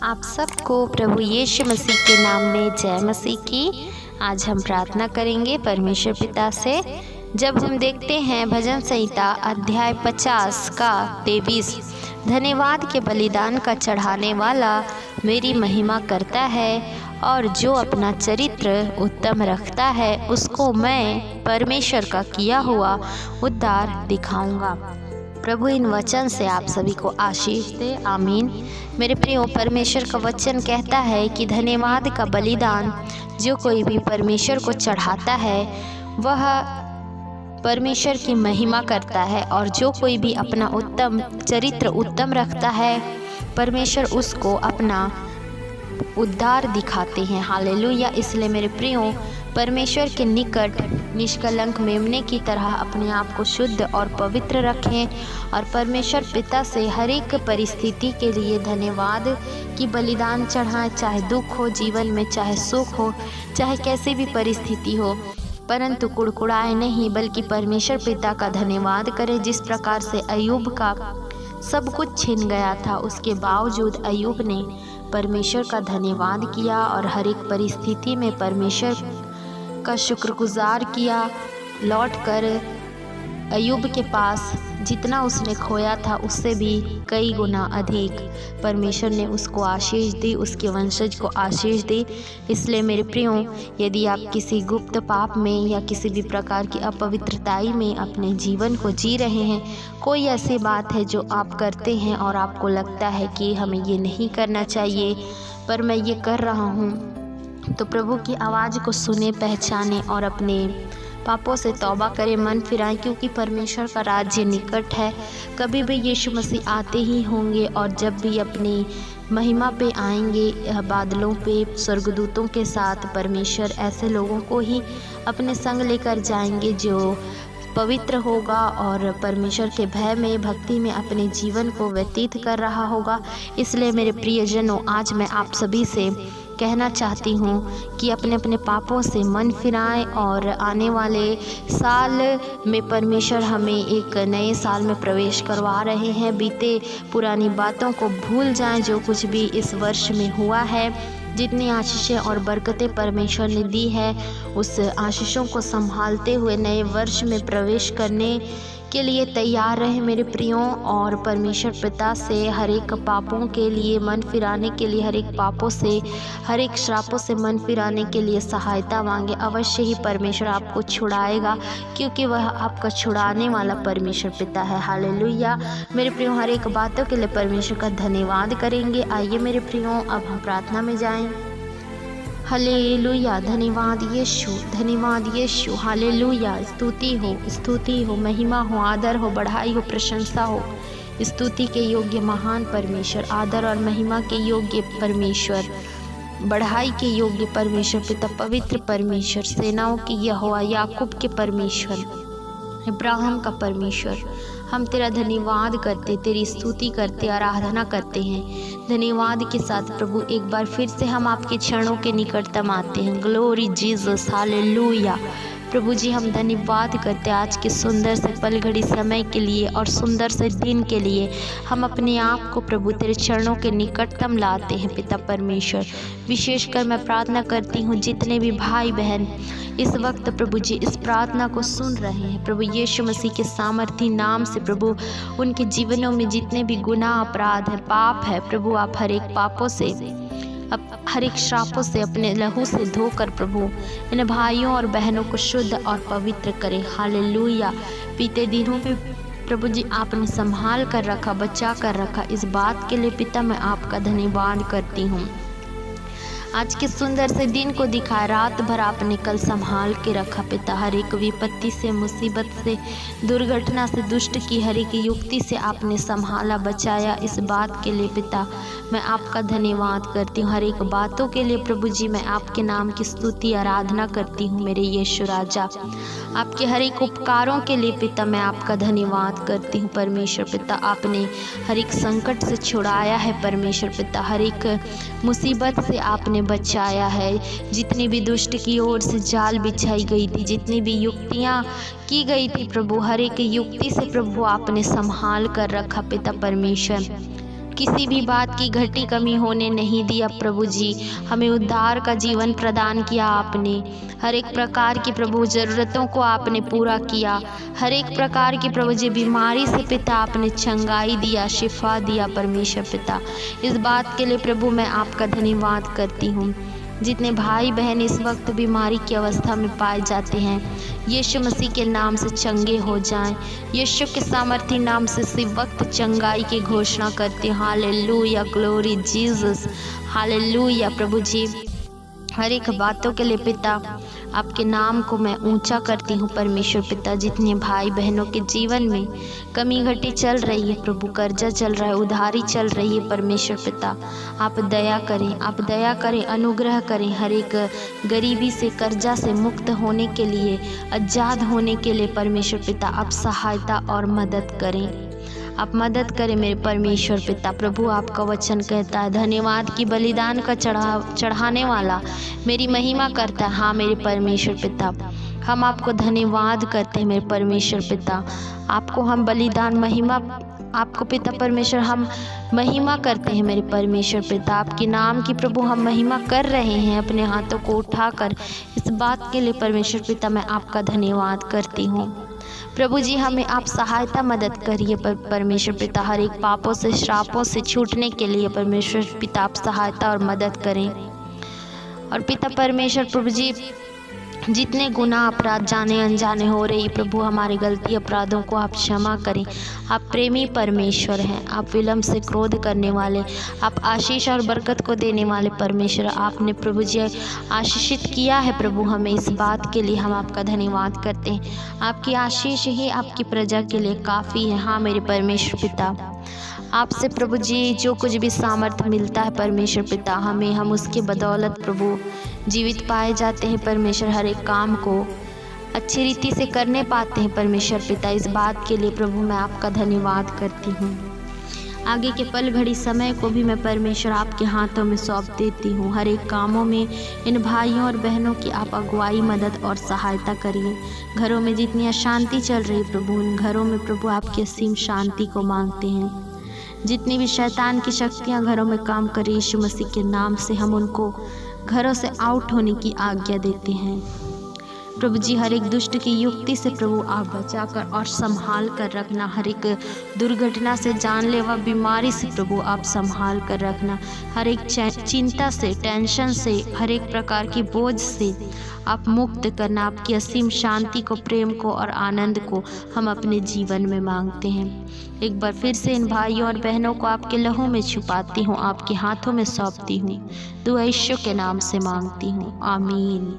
आप सबको प्रभु यीशु मसीह के नाम में जय मसीह की। आज हम प्रार्थना करेंगे परमेश्वर पिता से। जब हम देखते हैं भजन संहिता अध्याय 50 का 23, धन्यवाद के बलिदान का चढ़ाने वाला मेरी महिमा करता है और जो अपना चरित्र उत्तम रखता है उसको मैं परमेश्वर का किया हुआ उद्धार दिखाऊंगा। प्रभु इन वचन से आप सभी को आशीष दे, आमीन। मेरे प्रियो, परमेश्वर का वचन कहता है कि धन्यवाद का बलिदान जो कोई भी परमेश्वर को चढ़ाता है वह परमेश्वर की महिमा करता है और जो कोई भी अपना उत्तम चरित्र उत्तम रखता है परमेश्वर उसको अपना उद्धार दिखाते हैं। हालेलुया। इसलिए मेरे प्रियो, परमेश्वर के निकट निष्कलंक मेमने की तरह अपने आप को शुद्ध और पवित्र रखें और परमेश्वर पिता से हर एक परिस्थिति के लिए धन्यवाद की बलिदान चढ़ाएं। चाहे दुख हो जीवन में, चाहे सुख हो, चाहे कैसी भी परिस्थिति हो, परंतु कुड़कुड़ाए नहीं बल्कि परमेश्वर पिता का धन्यवाद करें। जिस प्रकार से अय्यूब का सब कुछ छिन गया था, उसके बावजूद अय्यूब ने परमेश्वर का धन्यवाद किया और हर एक परिस्थिति में परमेश्वर का शुक्रगुजार किया। लौटकर अय्यूब के पास जितना उसने खोया था उससे भी कई गुना अधिक परमेश्वर ने उसको आशीष दी, उसके वंशज को आशीष दी। इसलिए मेरे प्रियो, यदि आप किसी गुप्त पाप में या किसी भी प्रकार की अपवित्रताई में अपने जीवन को जी रहे हैं, कोई ऐसी बात है जो आप करते हैं और आपको लगता है कि हमें ये नहीं करना चाहिए पर मैं ये कर रहा हूँ, तो प्रभु की आवाज़ को सुने, पहचाने और अपने पापों से तौबा करें, मन फिराएं, क्योंकि परमेश्वर का राज्य निकट है। कभी भी यीशु मसीह आते ही होंगे और जब भी अपनी महिमा पे आएंगे बादलों पे स्वर्गदूतों के साथ, परमेश्वर ऐसे लोगों को ही अपने संग लेकर जाएंगे जो पवित्र होगा और परमेश्वर के भय में, भक्ति में अपने जीवन को व्यतीत कर रहा होगा। इसलिए मेरे प्रियजनों, आज मैं आप सभी से कहना चाहती हूँ कि अपने अपने पापों से मन फिराएं और आने वाले साल में परमेश्वर हमें एक नए साल में प्रवेश करवा रहे हैं। बीते पुरानी बातों को भूल जाएं, जो कुछ भी इस वर्ष में हुआ है, जितनी आशीषें और बरकतें परमेश्वर ने दी है, उस आशीषों को संभालते हुए नए वर्ष में प्रवेश करने के लिए तैयार रहे मेरे प्रियों। और परमेश्वर पिता से हर एक पापों के लिए मन फिराने के लिए, हर एक पापों से, हर एक श्रापों से मन फिराने के लिए सहायता मांगे। अवश्य ही परमेश्वर आपको छुड़ाएगा, क्योंकि वह आपका छुड़ाने वाला परमेश्वर पिता है। हालेलुया। मेरे प्रियों, हर एक बातों के लिए परमेश्वर का धन्यवाद करेंगे। आइए मेरे प्रियों, अब हम प्रार्थना में जाएं। हालेलुया। धन्यवाद यीशु, धन्यवाद यीशु। हालेलुया। स्तुति हो, महिमा हो, आदर हो, बढ़ाई हो, प्रशंसा हो। स्तुति के योग्य महान परमेश्वर, आदर और महिमा के योग्य परमेश्वर, बढ़ाई के योग्य परमेश्वर, पिता पवित्र परमेश्वर, सेनाओं की यहोवा, याकूब के परमेश्वर, इब्राहिम का परमेश्वर, हम तेरा धन्यवाद करते, तेरी स्तुति करते, आराधना करते हैं। धन्यवाद के साथ प्रभु एक बार फिर से हम आपके चरणों के निकटतम आते हैं। Glory Jesus, hallelujah. प्रभु जी, हम धन्यवाद करते हैं आज के सुंदर से पल घड़ी समय के लिए और सुंदर से दिन के लिए। हम अपने आप को प्रभु तेरे चरणों के निकटतम लाते हैं पिता परमेश्वर। विशेषकर मैं प्रार्थना करती हूँ जितने भी भाई बहन इस वक्त प्रभु जी इस प्रार्थना को सुन रहे हैं, प्रभु यीशु मसीह के सामर्थी नाम से प्रभु उनके जीवनों में जितने भी गुनाह, अपराध है, पाप है, प्रभु आप हर एक पापों से, हर एक श्रापों से अपने लहू से धोकर प्रभु इन भाइयों और बहनों को शुद्ध और पवित्र करें। हालेलुया। बीते दिनों में प्रभु जी आपने संभाल कर रखा, बचा कर रखा, इस बात के लिए पिता मैं आपका धन्यवाद करती हूँ। आज के सुंदर से दिन को दिखाया, रात भर आपने कल संभाल के रखा पिता। हर एक विपत्ति से, मुसीबत से, दुर्घटना से, दुष्ट की हर एक युक्ति से आपने संभाला, बचाया। इस बात के लिए पिता मैं आपका धन्यवाद करती हूँ। हर एक बातों के लिए प्रभु जी मैं आपके नाम की स्तुति आराधना करती हूँ मेरे यीशु राजा। आपके हर एक उपकारों के लिए पिता मैं आपका धन्यवाद करती हूँ परमेश्वर पिता। आपने हर एक संकट से छुड़ाया है परमेश्वर पिता, हर एक मुसीबत से आपने बचाया है। जितनी भी दुष्ट की ओर से जाल बिछाई गई थी, जितनी भी युक्तियाँ की गई थी प्रभु, हर एक युक्ति से प्रभु आपने संभाल कर रखा पिता परमेश्वर। किसी भी बात की घटी कमी होने नहीं दिया प्रभु जी। हमें उद्धार का जीवन प्रदान किया आपने। हर एक प्रकार की प्रभु ज़रूरतों को आपने पूरा किया। हर एक प्रकार की प्रभु जी बीमारी से पिता आपने चंगाई दिया, शिफा दिया परमेश्वर पिता। इस बात के लिए प्रभु मैं आपका धन्यवाद करती हूँ। जितने भाई बहन इस वक्त बीमारी की अवस्था में पाए जाते हैं, यीशु मसीह के नाम से चंगे हो जाएं। यीशु के सामर्थी नाम से इसी वक्त चंगाई की घोषणा करते हैं। हालेलुया, ग्लोरी जीसस, हालेलुया प्रभु जी। हर एक बातों के लिए पिता आपके नाम को मैं ऊंचा करती हूँ परमेश्वर पिता। जितने भाई बहनों के जीवन में कमी घटी चल रही है प्रभु, कर्जा चल रहा है, उधारी चल रही है परमेश्वर पिता, आप दया करें, आप दया करें, अनुग्रह करें। हर एक गरीबी से, कर्जा से मुक्त होने के लिए, आज़ाद होने के लिए परमेश्वर पिता आप सहायता और मदद करें। आप मदद करें मेरे परमेश्वर पिता। प्रभु आपका वचन कहता है धन्यवाद की बलिदान का चढ़ाने वाला मेरी महिमा करता है। हाँ मेरे परमेश्वर पिता, हम आपको धन्यवाद करते हैं मेरे परमेश्वर पिता। आपको हम बलिदान महिमा, आपको पिता परमेश्वर हम महिमा करते हैं मेरे परमेश्वर पिता। आपके नाम की प्रभु हम महिमा कर रहे हैं अपने हाथों को उठाकर। इस बात के लिए परमेश्वर पिता मैं आपका धन्यवाद करती हूँ। प्रभु जी हमें आप सहायता मदद करिए परमेश्वर पिता। हर एक पापों से, श्रापों से छूटने के लिए परमेश्वर पिता आप सहायता और मदद करें। और पिता परमेश्वर प्रभु जी जितने गुनाह अपराध जाने अनजाने हो रही प्रभु, हमारी गलती अपराधों को आप क्षमा करें। आप प्रेमी परमेश्वर हैं, आप विलम्ब से क्रोध करने वाले, आप आशीष और बरकत को देने वाले परमेश्वर। आपने प्रभु जी आशीषित किया है प्रभु हमें, इस बात के लिए हम आपका धन्यवाद करते हैं। आपकी आशीष ही आपकी प्रजा के लिए काफ़ी है। हाँ मेरे परमेश्वर पिता, आपसे प्रभु जी जो कुछ भी सामर्थ्य मिलता है परमेश्वर पिता हमें, हम उसके बदौलत प्रभु जीवित पाए जाते हैं परमेश्वर। हर एक काम को अच्छी रीति से करने पाते हैं परमेश्वर पिता। इस बात के लिए प्रभु मैं आपका धन्यवाद करती हूँ। आगे के पल घड़ी समय को भी मैं परमेश्वर आपके हाथों में सौंप देती हूँ। हर एक कामों में इन भाइयों और बहनों की आप अगुवाई, मदद और सहायता करिए। घरों में जितनी अशांति चल रही प्रभु, उन घरों में प्रभु आपकी असीम शांति को मांगते हैं। जितनी भी शैतान की शक्तियाँ घरों में काम करें, यीशु मसीह के नाम से हम उनको घरों से आउट होने की आज्ञा देते हैं। प्रभु जी हर एक दुष्ट की युक्ति से प्रभु आप बचाकर और संभाल कर रखना। हर एक दुर्घटना से, जानलेवा बीमारी से प्रभु आप संभाल कर रखना। हर एक चिंता से, टेंशन से, हर एक प्रकार की बोझ से आप मुक्त करना। आपकी असीम शांति को, प्रेम को और आनंद को हम अपने जीवन में मांगते हैं। एक बार फिर से इन भाइयों और बहनों को आपके लहू में छुपाती हूँ, आपके हाथों में सौंपती हूँ। दुआ यीशु के नाम से मांगती हूँ, आमीन।